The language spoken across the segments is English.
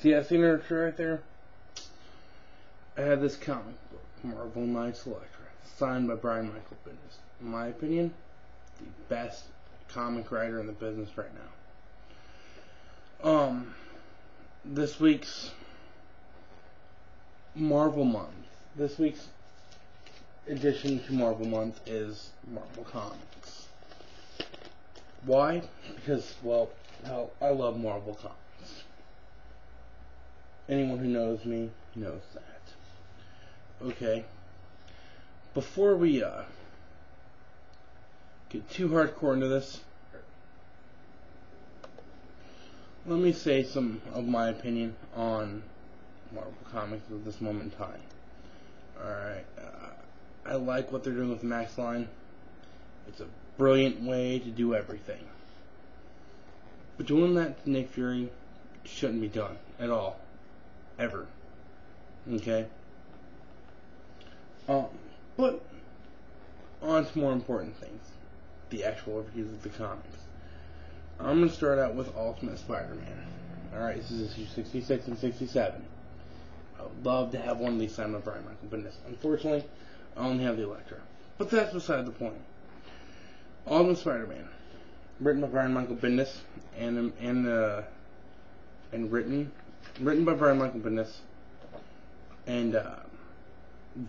See that signature right there? I had this comic book, Marvel Knights Electra, signed by Brian Michael Bendis. In my opinion, the best comic writer in the business right now. This week's Marvel Month. This week's addition to Marvel Month is Marvel Comics. Why? Because, well, hell, I love Marvel Comics. Anyone who knows me knows that. Okay. Before we get too hardcore into this, let me say some of my opinion on Marvel Comics at this moment in time. Alright, I like what they're doing with the Max line. It's a brilliant way to do everything. But doing that to Nick Fury shouldn't be done at all. Ever. Okay? But on to more important things. The actual reviews of the comics. I'm going to start out with Ultimate Spider-Man. Alright, this is issue 66 and 67. I would love to have one of these signed by Brian Michael Bendis. Unfortunately, I only have the Electra. But that's beside the point. Ultimate Spider-Man. Written by Brian Michael Bendis and written by Brian Michael Bendis and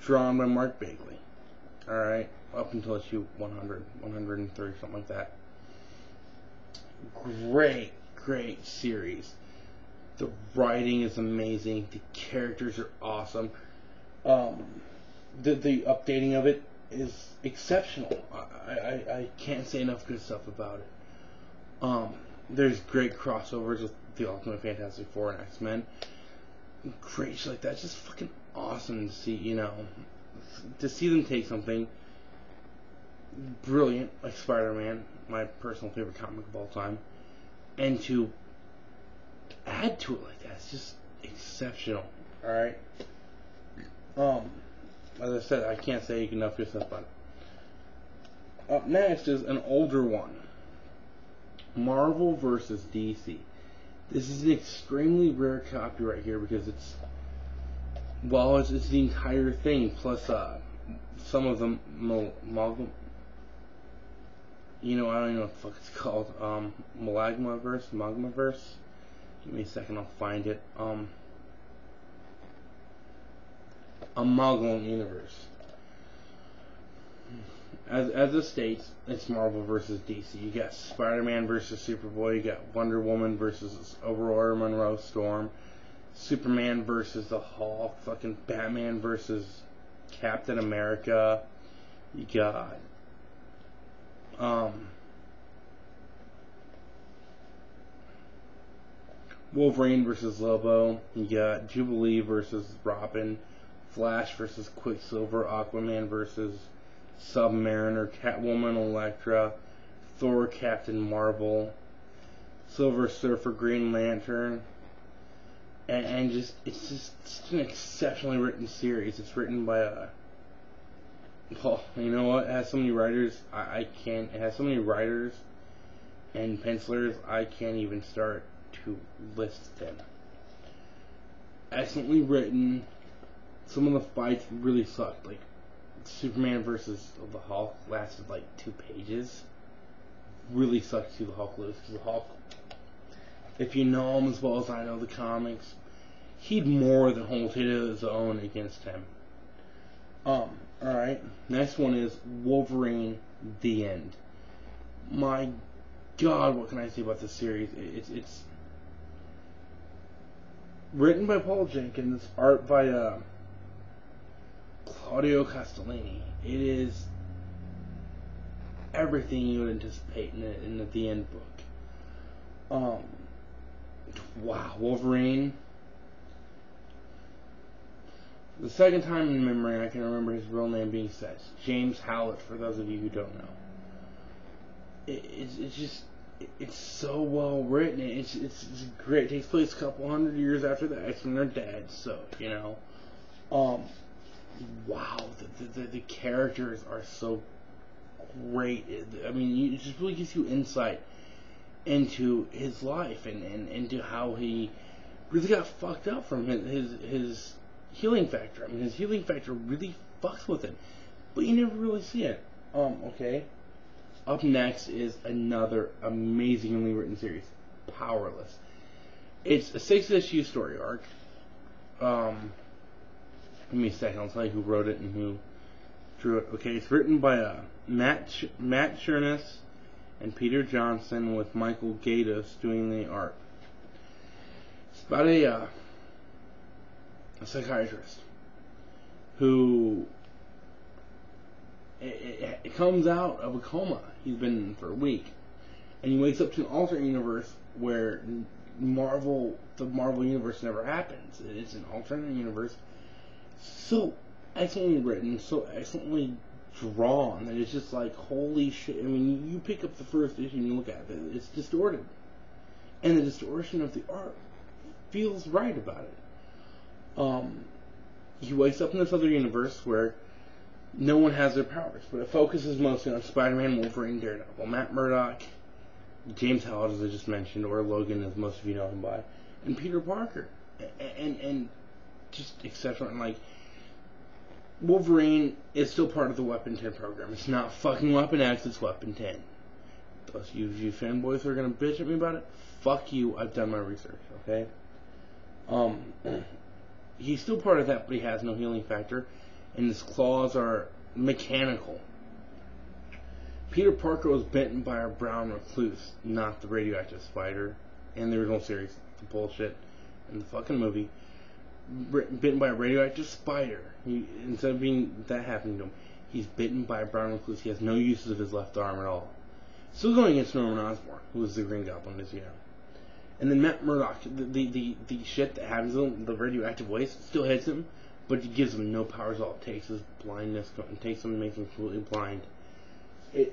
drawn by Mark Bagley. Alright, up until issue 100, 103, something like that. Great series. The writing is amazing. The characters are awesome. The updating of it is exceptional. I can't say enough good stuff about it. There's great crossovers with the Ultimate Fantastic Four and X-Men. Great shit like that. It's just fucking awesome to see, you know. To see them take something brilliant like Spider-Man, my personal favorite comic of all time, and to add to it like that. It's just exceptional. Alright? As I said, I can't say enough good stuff about it. Up next is an older one. Marvel vs. DC. This is an extremely rare copy right here because it's the entire thing plus some of them you know, I don't even know what the fuck it's called. Magmaverse. Give me a second, I'll find it. Amalgam Universe. As it states, it's Marvel versus DC. You got Spider-Man versus Superboy. You got Wonder Woman versus Aurora Monroe Storm. Superman versus the Hulk. Fucking Batman versus Captain America. You got Wolverine versus Lobo. You got Jubilee versus Robin. Flash versus Quicksilver. Aquaman versus Submariner. Catwoman, Elektra. Thor, Captain Marvel. Silver Surfer, Green Lantern. And it's just an exceptionally written series. It's written by well, you know what? It has so many writers. It has so many writers and pencilers. I can't even start to list them. Excellently written. Some of the fights really sucked. Like Superman versus the Hulk lasted like 2 pages. Really sucked to see the Hulk lose because the Hulk, if you know him as well as I know the comics, he'd more than hold his own against him. Alright, next one is Wolverine, The End. My God, what can I say about this series? It's written by Paul Jenkins, art by Claudio Castellini. It is everything you would anticipate in the The End book. Wow, Wolverine. The second time in memory I can remember his real name being said. James Howlett, for those of you who don't know. It's so well written. It's great. It takes place a couple hundred years after the X-Men are dead, so, you know. Wow, the characters are so great. I mean, it just really gives you insight into his life and into how he really got fucked up from his healing factor. I mean, his healing factor really fucks with it, but you never really see it. Okay. Up next is another amazingly written series, Powerless. It's a 6-issue story arc. Give me a second, I'll tell you who wrote it and who drew it. Okay, it's written by Matt Chernis and Peter Johnson, with Michael Gaydos doing the art. It's about a psychiatrist who it comes out of a coma he's been in for a week, and he wakes up to an alternate universe where the Marvel universe never happens. It's an alternate universe, so excellently written, so excellently drawn that it's just like, holy shit. I mean, you pick up the first issue and you look at it, it's distorted, and the distortion of the art feels right about it. He wakes up in this other universe where no one has their powers, but it focuses mostly on Spider-Man, Wolverine, Daredevil, Matt Murdock, James Howard, as I just mentioned, or Logan, as most of you know him by, and Peter Parker, and just exceptional. And like, Wolverine is still part of the Weapon 10 program. It's not fucking Weapon X, it's Weapon 10. Those you fanboys who are gonna bitch at me about it, fuck you. I've done my research. Okay. He's still part of that, but he has no healing factor, and his claws are mechanical. Peter Parker was bitten by a brown recluse, not the radioactive spider in the original series. The bullshit in the fucking movie. Bitten by a radioactive spider. Instead of being that happening to him, he's bitten by a brown recluse. He has no uses of his left arm at all. Still going against Norman Osborn, who was the Green Goblin, as you know. And then Matt Murdock, the shit that happens to him, the radioactive waste, still hits him, but it gives him no powers. All it takes is blindness, and takes him and makes him completely blind.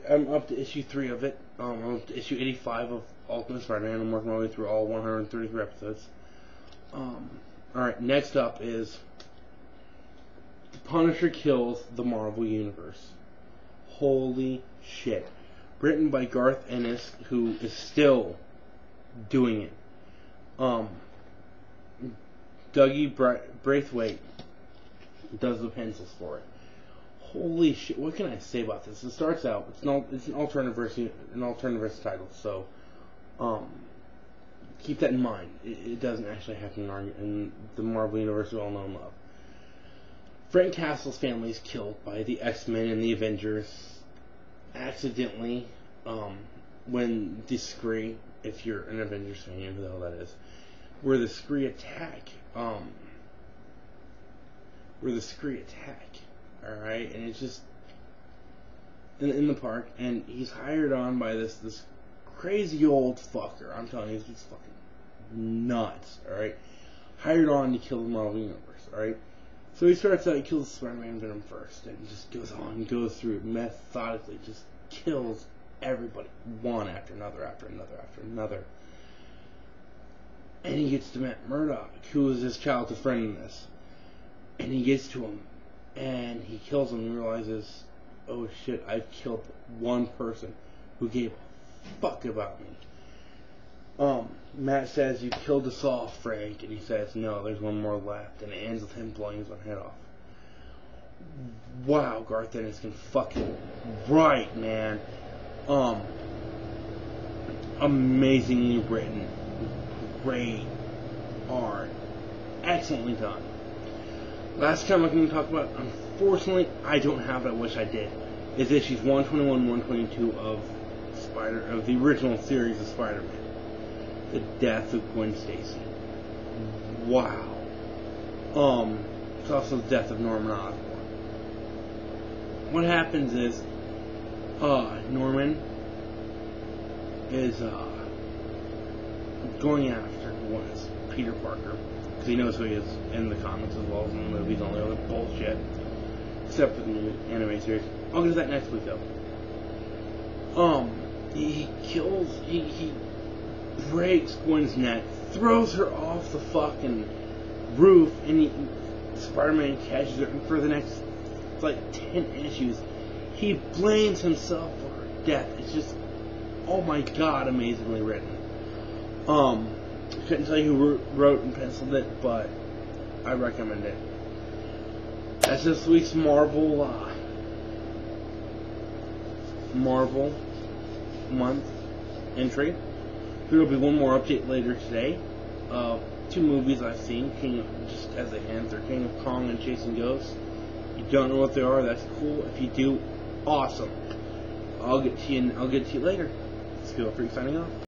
I'm up to issue 3 of it. I'm up to issue 85 of Ultimate Spider-Man. I'm working my way through all 133 episodes. Alright, next up is The Punisher Kills the Marvel Universe. Holy shit. Written by Garth Ennis, who is still doing it. Dougie Braithwaite does the pencils for it. Holy shit! What can I say about this? It starts out. It's an alternative title. So, keep that in mind. It doesn't actually happen in the Marvel universe we all know and love. Frank Castle's family is killed by the X-Men and the Avengers accidentally. When the Scree, if you're an Avengers fan, you know who the hell that is, where the Scree attack. Alright, and it's just in the park, and he's hired on by this crazy old fucker. I'm telling you, he's just fucking nuts, alright? Hired on to kill the Marvel Universe, alright? So he starts out, he kills Spider-Man Venom first, and just goes on and goes through it methodically, just kills everybody, one after another, after another, after another. And he gets to Matt Murdock, who is his childhood friend in this. And he gets to him, and he kills him and realizes, oh shit, I've killed one person who gave a fuck about me. Matt says, you killed us all, Frank. And he says, no, there's one more left. And it ends with him blowing his own head off. Wow, Garth Ennis can fucking write, man. Amazingly written. Great art. Excellently done. Last time I'm going to talk about, unfortunately, I don't have it, I wish I did, is issues 121 122 of the original series of Spider-Man. The death of Gwen Stacy. Wow. It's also the death of Norman Osborn. What happens is, Norman is, going after Peter Parker, because he knows who he is in the comics as well as in the movies, all the other bullshit, except for the new anime series. I'll get to that next week, though. He breaks Gwen's neck, throws her off the fucking roof, and Spider-Man catches her, and for the next, 10 issues, he blames himself for her death. It's just, oh my god, amazingly written. Couldn't tell you who wrote and penciled it, but I recommend it. That's this week's Marvel month entry. There will be one more update later today. 2 movies I've seen, just as a hint, are King of Kong and Chasing Ghosts. You don't know what they are, that's cool. If you do, awesome. I'll get to you later. It's Feel Freak signing off.